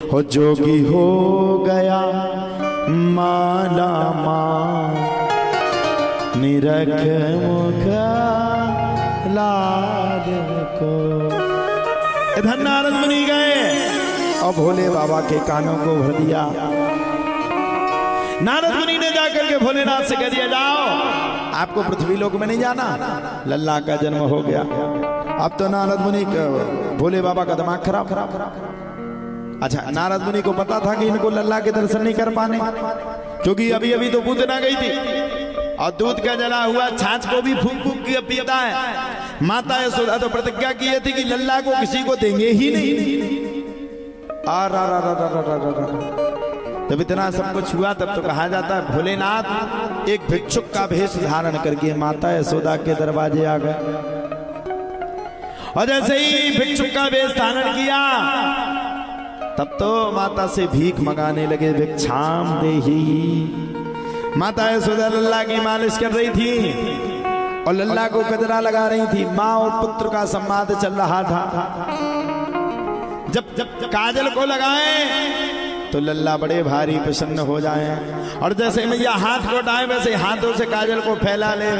हो जोगी हो गया माला माँ निरख मुखा लाल को। इधर नारद मुनि गए और भोले बाबा के कानों को भर दिया। नारद मुनि ने जाकर के भोलेनाथ से कह दिया, जाओ आपको पृथ्वी लोक में नहीं जाना, लल्ला का जन्म हो गया। अब तो नारद मुनि भोले बाबा का दिमाग खराब। अच्छा, नारद मुनि को पता था कि इनको लल्ला के दर्शन नहीं कर पाने, क्योंकि अभी अभी तो पूतना गई थी और दूध का जला हुआ छाछ को भी फूंक फूंक के पीता है। माता यशोदा तो प्रतिज्ञा की थी कि लल्ला को किसी को देंगे ही नहीं। जब इतना सब कुछ हुआ तब तो कहा जाता है भोलेनाथ एक भिक्षुक का भेष धारण करके माता यशोदा के दरवाजे आ गए। और जैसे ही भिक्षुक का वेश धारण किया तब तो माता से भीख मंगाने लगे, भिक्षाम देही। माता यशोदा लल्ला की मालिश कर रही थी और लल्ला को गजरा लगा रही थी। माँ और पुत्र का संवाद चल रहा था। जब काजल को लगाए तो लल्ला बड़े भारी प्रसन्न हो जाए, और जैसे मैया हाथ को उठाए वैसे हाथों से काजल को फैला ले।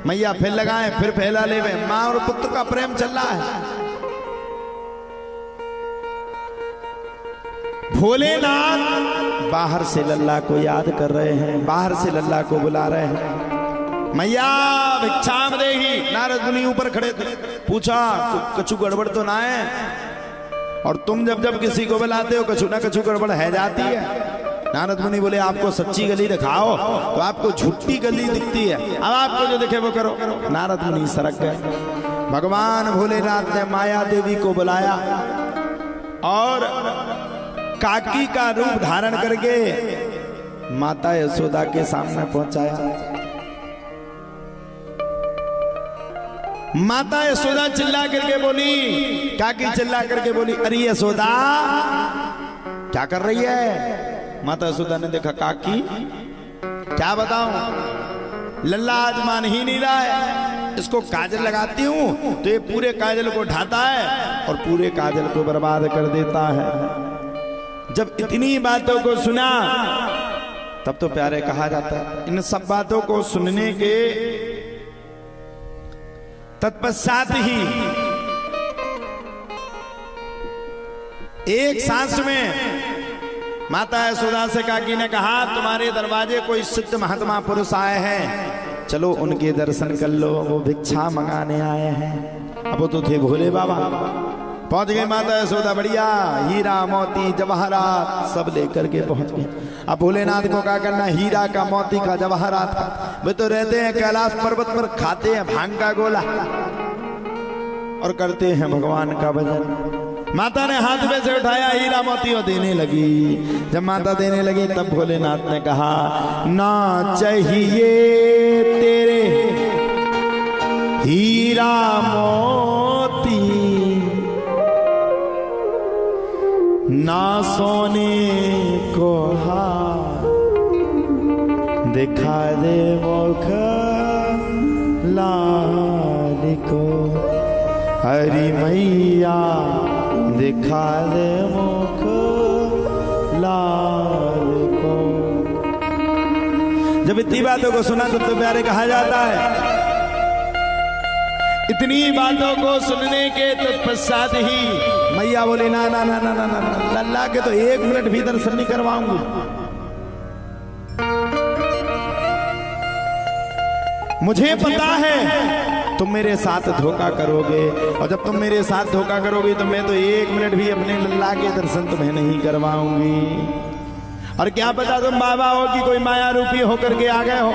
मैया फिर लगाए फिर फैला ले। माँ और पुत्र का प्रेम चल रहा है। भोलेनाथ बाहर से लल्ला को याद कर रहे हैं, बाहर से लल्ला को बुला रहे हैं। मैया भिक्षाम देही। नारद मुनि ऊपर खड़े थे, पूछा कछु गड़बड़ तो ना है? और तुम जब जब किसी को बुलाते हो कछु ना कछु गड़बड़ है जाती है। नारद मुनि बोले, आपको सच्ची गली दिखाओ तो आपको झूठी गली दिखती है, अब आपको जो दिखे वो करो। नारद मुनि सरक गए। भगवान भोलेनाथ ने माया देवी को बुलाया और काकी का रूप धारण करके माता यशोदा के सामने पहुंचाया। माता यशोदा चिल्ला करके बोली, काकी चिल्ला करके बोली, अरे यशोदा क्या कर रही है? माता यशोदा ने देखा, काकी क्या बताऊं, लल्ला आज मान ही नहीं रहा है। इसको काजल लगाती हूं तो ये पूरे काजल को ढाता है और पूरे काजल को बर्बाद कर देता है। जब इतनी बातों को सुना तब तो प्यारे कहा जाता है, इन सब बातों को सुनने के तत्पश्चात ही एक सांस में माता यशोदा से काकी ने कहा, तुम्हारे दरवाजे कोई सिद्ध महात्मा पुरुष आए हैं, चलो उनके दर्शन कर लो, वो भिक्षा मंगाने आए हैं। अब वो तो थे भोले बाबा। पहुंच गए माता यशोदा, बढ़िया हीरा मोती जवाहरात सब लेकर के पहुंच गए। अब भोलेनाथ को क्या करना, हीरा का मोती का जवाहरात का। वे तो रहते हैं कैलाश पर्वत पर, खाते हैं भांग का गोला और करते हैं भगवान का भजन। माता ने हाथ में से उठाया, हीरा मोती और देने लगी। जब माता देने लगी तब भोलेनाथ ने कहा, ना चाहिए तेरे हीरा मोती, ना सोने को हार, दिखा दे मुख लाल को। हरी मैया दिखा दे मुख लाल को। जब इतनी बातों को सुना तो प्यारे कहा जाता है, इतनी बातों को सुनने के तत्पश्चात ही मैया बोली, ना ना ना ना ना ना, लल्ला के तो एक मिनट भी दर्शन नहीं करवाऊंगी। मुझे पता है तुम मेरे साथ धोखा करोगे, और जब तुम मेरे साथ धोखा करोगे तो मैं तो एक मिनट भी अपने लल्ला के दर्शन तुम्हें नहीं करवाऊंगी। और क्या पता तुम बाबा हो कि कोई माया रूपी होकर के आ गए हो,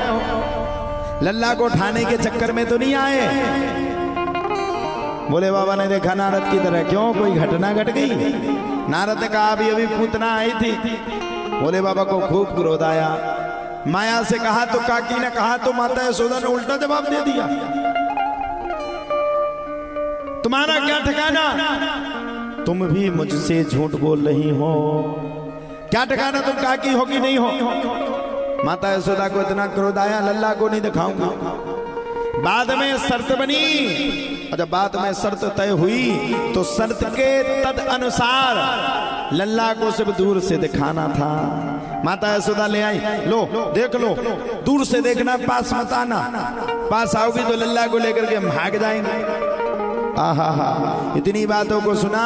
लल्ला को उठाने के चक्कर में तो नहीं आए। बोले बाबा ने देखा नारद की तरह, क्यों कोई घटना घट गई? नारद ने कहा, अभी अभी पूतना आई थी। बोले बाबा को खूब क्रोध आया। माया से कहा तो काकी ने कहा तो माता यशोदा ने उल्टा जवाब दे दिया। तुम्हारा क्या ठिकाना, तुम भी मुझसे झूठ बोल रही हो। क्या ठिकाना तुम काकी हो कि नहीं हो? माता यशोदा को इतना क्रोध आया, लल्ला को नहीं दिखाऊंगा। बाद में शर्त बनी, और जब बाद में शर्त तय हुई तो शर्त के तद अनुसार लल्ला को सिर्फ दूर से दिखाना था। माता यशोदा ले आई, लो देख लो, दूर से देखना, पास मत आना, पास आओगी तो लल्ला को लेकर के भाग जाएंगे। आहा हा, इतनी बातों को सुना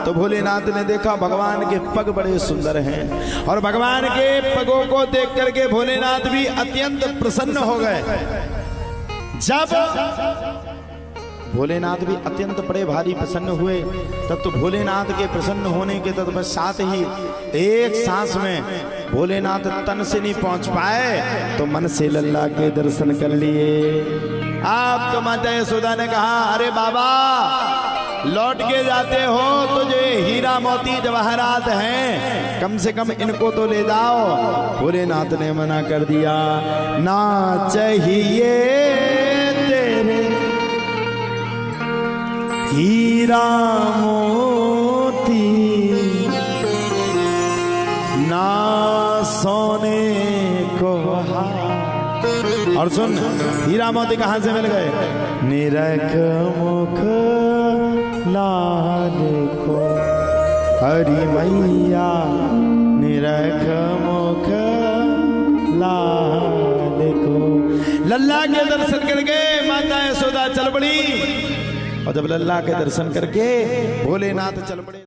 तो भोलेनाथ ने देखा भगवान के पग बड़े सुंदर हैं, और भगवान के पगों को देख करके भोलेनाथ भी अत्यंत प्रसन्न हो गए। जब भोलेनाथ भी अत्यंत बड़े भारी प्रसन्न हुए, तब तो भोलेनाथ के प्रसन्न होने के तत्पश्चात ही एक सांस में भोलेनाथ तन से नहीं पहुंच पाए तो मन से लल्ला के दर्शन कर लिए। आप तो माता यशोदा ने कहा, अरे बाबा लौट के जाते हो तो जो हीरा मोती जवाहरात हैं कम से कम इनको तो ले जाओ। भोलेनाथ ने मना कर दिया, ना चाहिए तेरे हीरा मोती, ना सोने को हार। और सुन, हीरा मोती कहां से मिल गए? निरख मुख लाल को हरि मैया, निरख मुख लाल को। लल्ला के दर्शन करके माता यशोदा चल पड़ी, और जब लल्ला के दर्शन करके भोलेनाथ चल पड़े।